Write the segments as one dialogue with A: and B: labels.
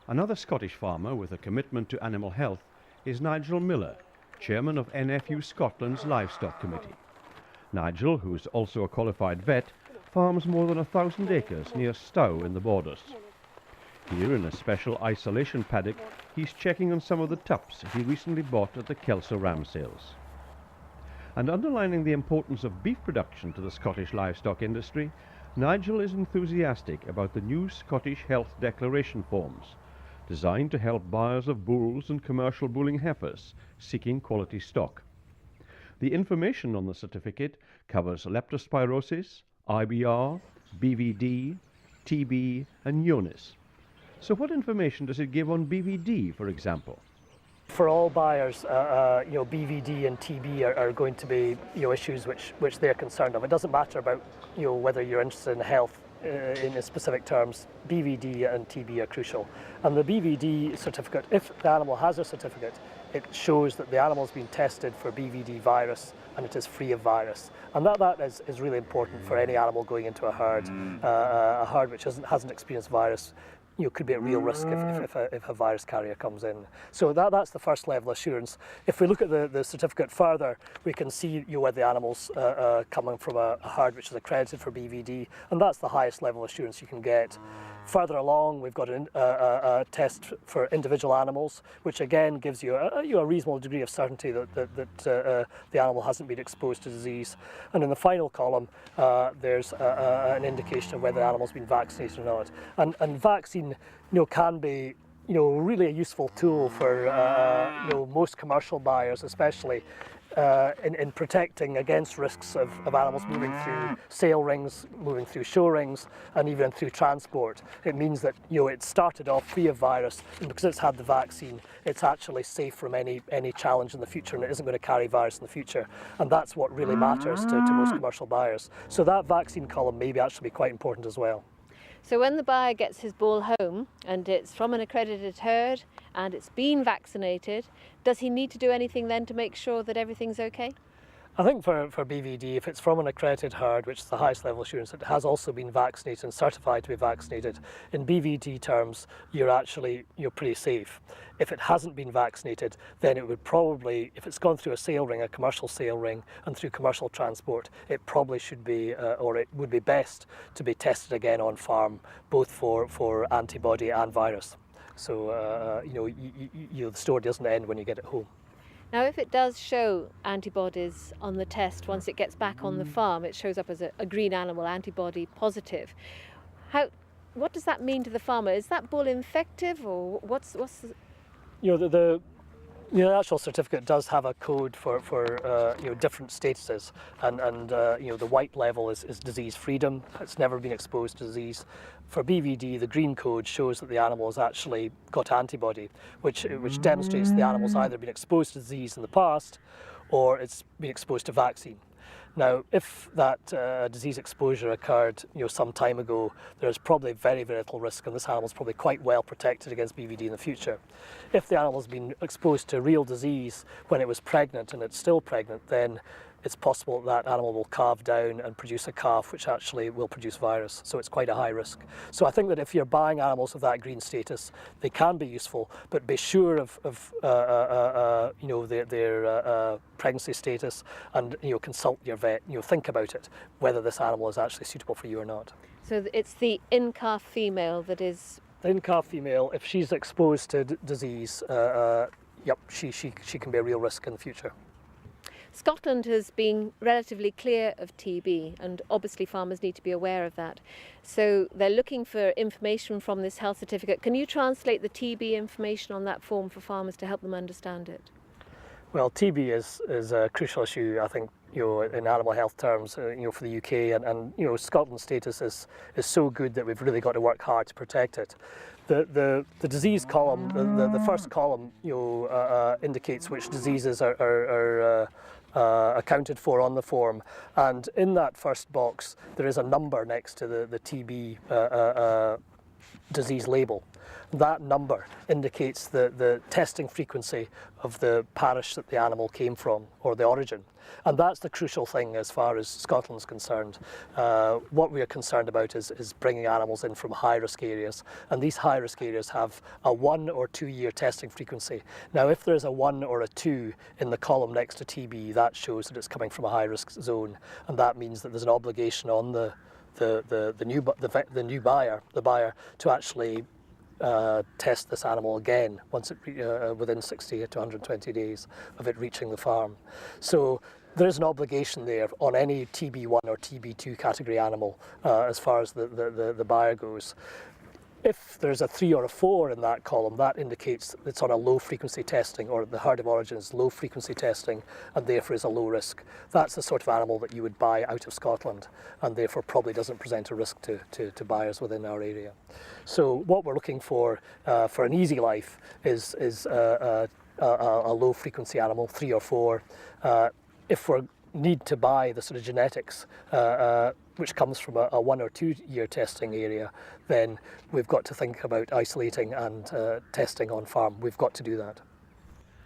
A: Another Scottish farmer with a commitment to animal health is Nigel Miller, chairman of NFU Scotland's Livestock Committee. Nigel, who is also a qualified vet, farms more than 1,000 acres near Stow in the Borders. Here in a special isolation paddock, he's checking on some of the tups he recently bought at the Kelso ram sales. And underlining the importance of beef production to the Scottish livestock industry, Nigel is enthusiastic about the new Scottish Health Declaration forms, designed to help buyers of bulls and commercial bulling heifers seeking quality stock. The information on the certificate covers leptospirosis, IBR, BVD, TB and Jonas. So what information does it give on BVD, for example?
B: For all buyers, BVD and TB are going to be issues which they're concerned of. It doesn't matter about whether you're interested in health in specific terms. BVD and TB are crucial. And the BVD certificate, if the animal has a certificate, it shows that the animal's been tested for BVD virus and it is free of virus. And that is really important for any animal going into a herd which hasn't experienced virus. Could be at real risk if a virus carrier comes in. So that's the first level of assurance. If we look at the certificate further, we can see whether the animal's coming from a herd which is accredited for BVD, and that's the highest level of assurance you can get. Further along, we've got a test for individual animals, which again gives you a reasonable degree of certainty that the animal hasn't been exposed to disease. And in the final column, there's an indication of whether the animal's been vaccinated or not. And vaccine, can be, really a useful tool for most commercial buyers, especially. In protecting against risks of animals moving through sale rings, moving through show rings, and even through transport. It means that it started off free of virus, and because it's had the vaccine, it's actually safe from any challenge in the future, and it isn't going to carry virus in the future. And that's what really matters to most commercial buyers. So that vaccine column may actually be quite important as well.
C: So when the buyer gets his bull home and it's from an accredited herd and it's been vaccinated, does he need to do anything then to make sure that everything's okay?
B: I think for BVD, if it's from an accredited herd, which is the highest level of assurance, it has also been vaccinated and certified to be vaccinated. In BVD terms, you're pretty safe. If it hasn't been vaccinated, then it would probably, if it's gone through a sale ring, a commercial sale ring, and through commercial transport, it probably should be, or it would be best to be tested again on farm, both for antibody and virus. So, the story doesn't end when you get it home.
C: Now, if it does show antibodies on the test, once it gets back on the farm, it shows up as a green animal antibody positive. What does that mean to the farmer? Is that bull infective, or what's the...
B: The actual certificate does have a code for different statuses, and the white level is disease freedom. It's never been exposed to disease. For BVD, the green code shows that the animal has actually got antibody, which demonstrates the animal's either been exposed to disease in the past, or it's been exposed to vaccine. Now, if that disease exposure occurred, some time ago, there's probably very, very little risk, and this animal's probably quite well protected against BVD in the future. If the animal's been exposed to real disease when it was pregnant and it's still pregnant, then it's possible that animal will calve down and produce a calf which actually will produce virus, so it's quite a high risk. So I think that if you're buying animals of that green status, they can be useful, but be sure of their pregnancy status, and consult your vet. Think about it, whether this animal is actually suitable for you or not.
C: So it's the in-calf female that is...
B: The in-calf female, if she's exposed to disease, she can be a real risk in the future.
C: Scotland has been relatively clear of TB, and obviously farmers need to be aware of that. So they're looking for information from this health certificate. Can you translate the TB information on that form for farmers to help them understand it?
B: Well, TB is a crucial issue, I think, in animal health terms, for the UK, and Scotland's status is so good that we've really got to work hard to protect it. The disease column, the first column, indicates which diseases are accounted for on the form, and in that first box there is a number next to the TB disease label, That number indicates the testing frequency of the parish that the animal came from, or the origin. And that's the crucial thing as far as Scotland's concerned. What we are concerned about is bringing animals in from high-risk areas, and these high-risk areas have a 1 or 2 year testing frequency. Now, if there's a 1 or a 2 in the column next to TB, that shows that it's coming from a high-risk zone, and that means that there's an obligation on the new buyer to actually test this animal again once it within 60 to 120 days of it reaching the farm. So there is an obligation there on any TB1 or TB2 category animal as far as the buyer goes. If there's a 3 or a 4 in that column, that indicates it's on a low frequency testing, or the herd of origin is low frequency testing and therefore is a low risk. That's the sort of animal that you would buy out of Scotland and therefore probably doesn't present a risk to buyers within our area. So what we're looking for an easy life is a low frequency animal, 3 or 4. If we need to buy the sort of genetics which comes from a 1 or 2 year testing area, then we've got to think about isolating and testing on farm. We've got to do that.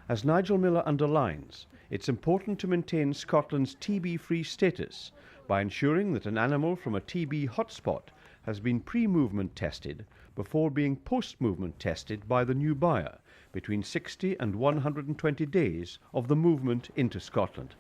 A: As Nigel Miller underlines, it's important to maintain Scotland's TB-free status by ensuring that an animal from a TB hotspot has been pre-movement tested before being post-movement tested by the new buyer between 60 and 120 days of the movement into Scotland.